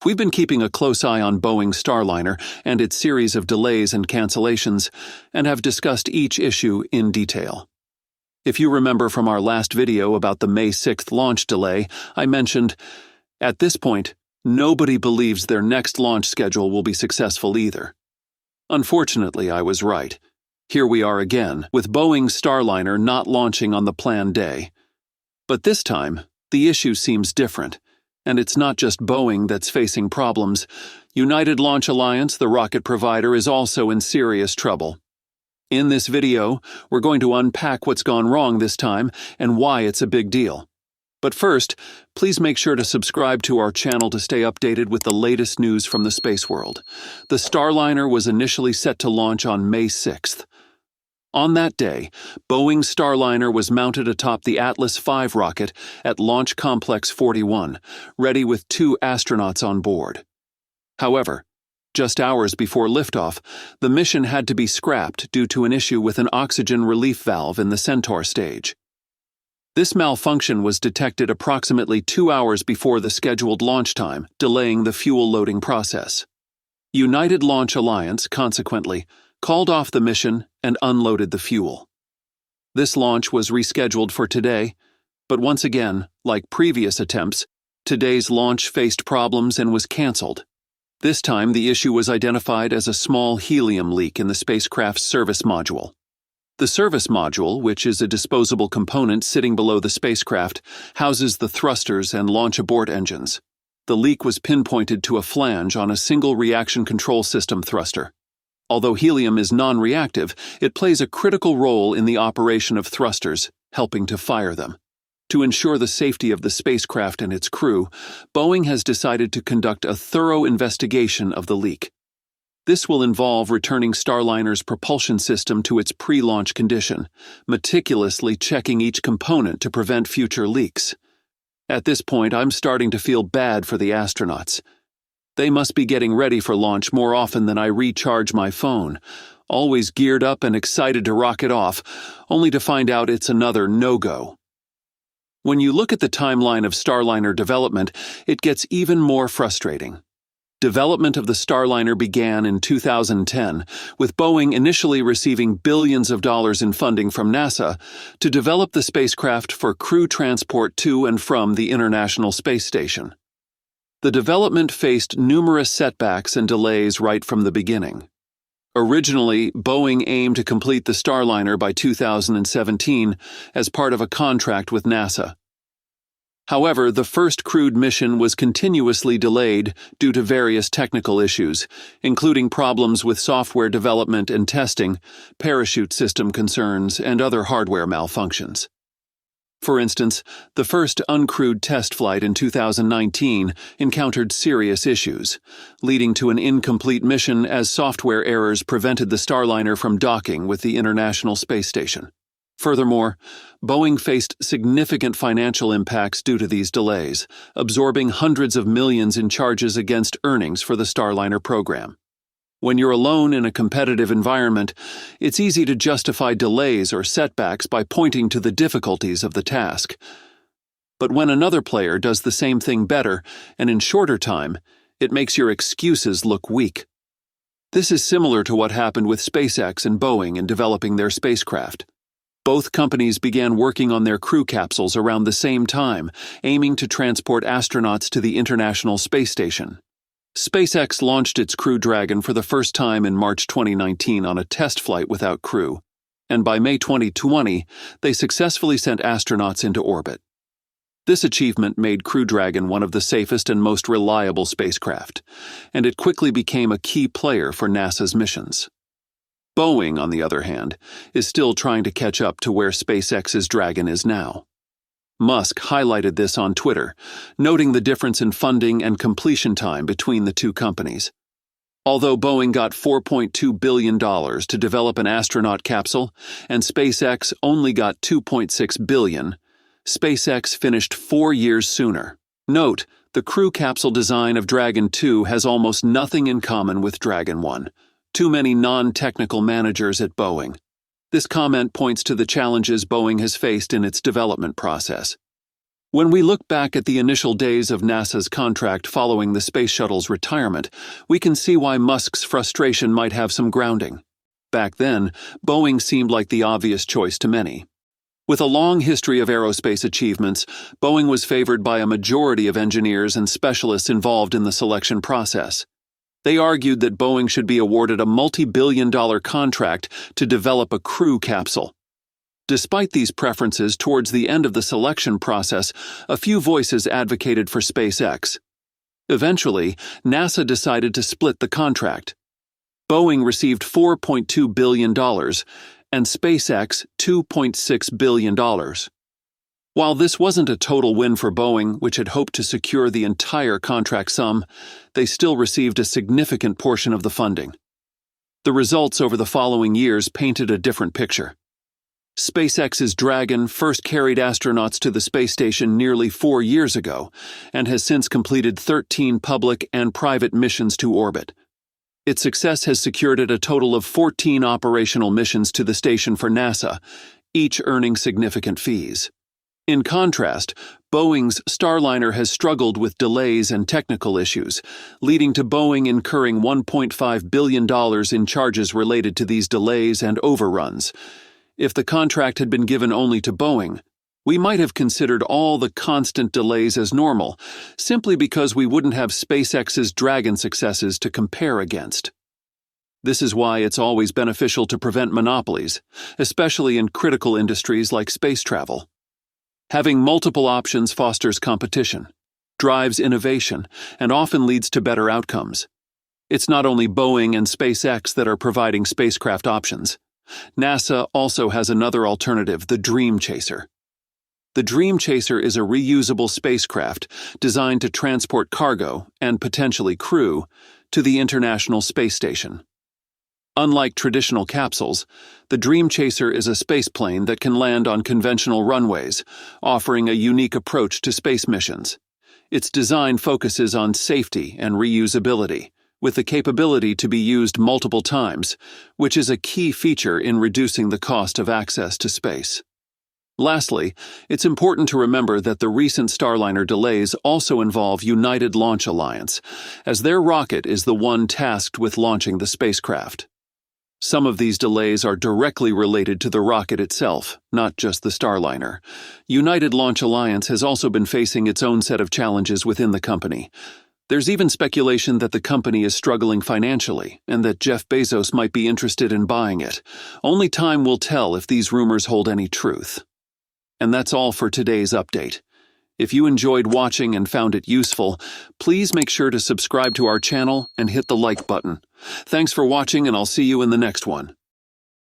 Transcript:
We've been keeping a close eye on Boeing's Starliner and its series of delays and cancellations, and have discussed each issue in detail. If you remember from our last video about the May 6th launch delay, I mentioned, at this point, nobody believes their next launch schedule will be successful either. Unfortunately, I was right. Here we are again, with Boeing's Starliner not launching on the planned day. But this time, the issue seems different. And it's not just Boeing that's facing problems. United Launch Alliance, the rocket provider, is also in serious trouble. In this video, we're going to unpack what's gone wrong this time and why it's a big deal. But first, please make sure to subscribe to our channel to stay updated with the latest news from the space world. The Starliner was initially set to launch on May 6th. On that day, Boeing's Starliner was mounted atop the Atlas V rocket at Launch Complex 41, ready with 2 astronauts on board. However, just hours before liftoff, the mission had to be scrapped due to an issue with an oxygen relief valve in the Centaur stage. This malfunction was detected approximately 2 hours before the scheduled launch time, delaying the fuel loading process. United Launch Alliance, consequently, called off the mission and unloaded the fuel. This launch was rescheduled for today, but once again, like previous attempts, today's launch faced problems and was canceled. This time, the issue was identified as a small helium leak in the spacecraft's service module. The service module, which is a disposable component sitting below the spacecraft, houses the thrusters and launch abort engines. The leak was pinpointed to a flange on a single reaction control system thruster. Although helium is non-reactive, it plays a critical role in the operation of thrusters, helping to fire them. To ensure the safety of the spacecraft and its crew, Boeing has decided to conduct a thorough investigation of the leak. This will involve returning Starliner's propulsion system to its pre-launch condition, meticulously checking each component to prevent future leaks. At this point, I'm starting to feel bad for the astronauts. They must be getting ready for launch more often than I recharge my phone, always geared up and excited to rocket off, only to find out it's another no-go. When you look at the timeline of Starliner development, it gets even more frustrating. Development of the Starliner began in 2010, with Boeing initially receiving billions of dollars in funding from NASA to develop the spacecraft for crew transport to and from the International Space Station. The development faced numerous setbacks and delays right from the beginning. Originally, Boeing aimed to complete the Starliner by 2017 as part of a contract with NASA. However, the first crewed mission was continuously delayed due to various technical issues, including problems with software development and testing, parachute system concerns, and other hardware malfunctions. For instance, the first uncrewed test flight in 2019 encountered serious issues, leading to an incomplete mission as software errors prevented the Starliner from docking with the International Space Station. Furthermore, Boeing faced significant financial impacts due to these delays, absorbing hundreds of millions in charges against earnings for the Starliner program. When you're alone in a competitive environment, it's easy to justify delays or setbacks by pointing to the difficulties of the task. But when another player does the same thing better and in shorter time, it makes your excuses look weak. This is similar to what happened with SpaceX and Boeing in developing their spacecraft. Both companies began working on their crew capsules around the same time, aiming to transport astronauts to the International Space Station. SpaceX launched its Crew Dragon for the first time in March 2019 on a test flight without crew, and by May 2020, they successfully sent astronauts into orbit. This achievement made Crew Dragon one of the safest and most reliable spacecraft, and it quickly became a key player for NASA's missions. Boeing, on the other hand, is still trying to catch up to where SpaceX's Dragon is now. Musk highlighted this on Twitter, noting the difference in funding and completion time between the two companies. Although Boeing got $4.2 billion to develop an astronaut capsule, and SpaceX only got $2.6 billion, SpaceX finished 4 years sooner. Note, the crew capsule design of Dragon 2 has almost nothing in common with Dragon 1. Too many non-technical managers at Boeing. This comment points to the challenges Boeing has faced in its development process. When we look back at the initial days of NASA's contract following the Space Shuttle's retirement, we can see why Musk's frustration might have some grounding. Back then, Boeing seemed like the obvious choice to many. With a long history of aerospace achievements, Boeing was favored by a majority of engineers and specialists involved in the selection process. They argued that Boeing should be awarded a multi-billion-dollar contract to develop a crew capsule. Despite these preferences towards the end of the selection process, a few voices advocated for SpaceX. Eventually, NASA decided to split the contract. Boeing received $4.2 billion, and SpaceX $2.6 billion. While this wasn't a total win for Boeing, which had hoped to secure the entire contract sum, they still received a significant portion of the funding. The results over the following years painted a different picture. SpaceX's Dragon first carried astronauts to the space station nearly 4 years ago, and has since completed 13 public and private missions to orbit. Its success has secured it a total of 14 operational missions to the station for NASA, each earning significant fees. In contrast, Boeing's Starliner has struggled with delays and technical issues, leading to Boeing incurring $1.5 billion in charges related to these delays and overruns. If the contract had been given only to Boeing, we might have considered all the constant delays as normal, simply because we wouldn't have SpaceX's Dragon successes to compare against. This is why it's always beneficial to prevent monopolies, especially in critical industries like space travel. Having multiple options fosters competition, drives innovation, and often leads to better outcomes. It's not only Boeing and SpaceX that are providing spacecraft options. NASA also has another alternative, the Dream Chaser. The Dream Chaser is a reusable spacecraft designed to transport cargo, and potentially crew, to the International Space Station. Unlike traditional capsules, the Dream Chaser is a spaceplane that can land on conventional runways, offering a unique approach to space missions. Its design focuses on safety and reusability, with the capability to be used multiple times, which is a key feature in reducing the cost of access to space. Lastly, it's important to remember that the recent Starliner delays also involve United Launch Alliance, as their rocket is the one tasked with launching the spacecraft. Some of these delays are directly related to the rocket itself, not just the Starliner. United Launch Alliance has also been facing its own set of challenges within the company. There's even speculation that the company is struggling financially, and that Jeff Bezos might be interested in buying it. Only time will tell if these rumors hold any truth. And that's all for today's update. If you enjoyed watching and found it useful, please make sure to subscribe to our channel and hit the like button. Thanks for watching, and I'll see you in the next one.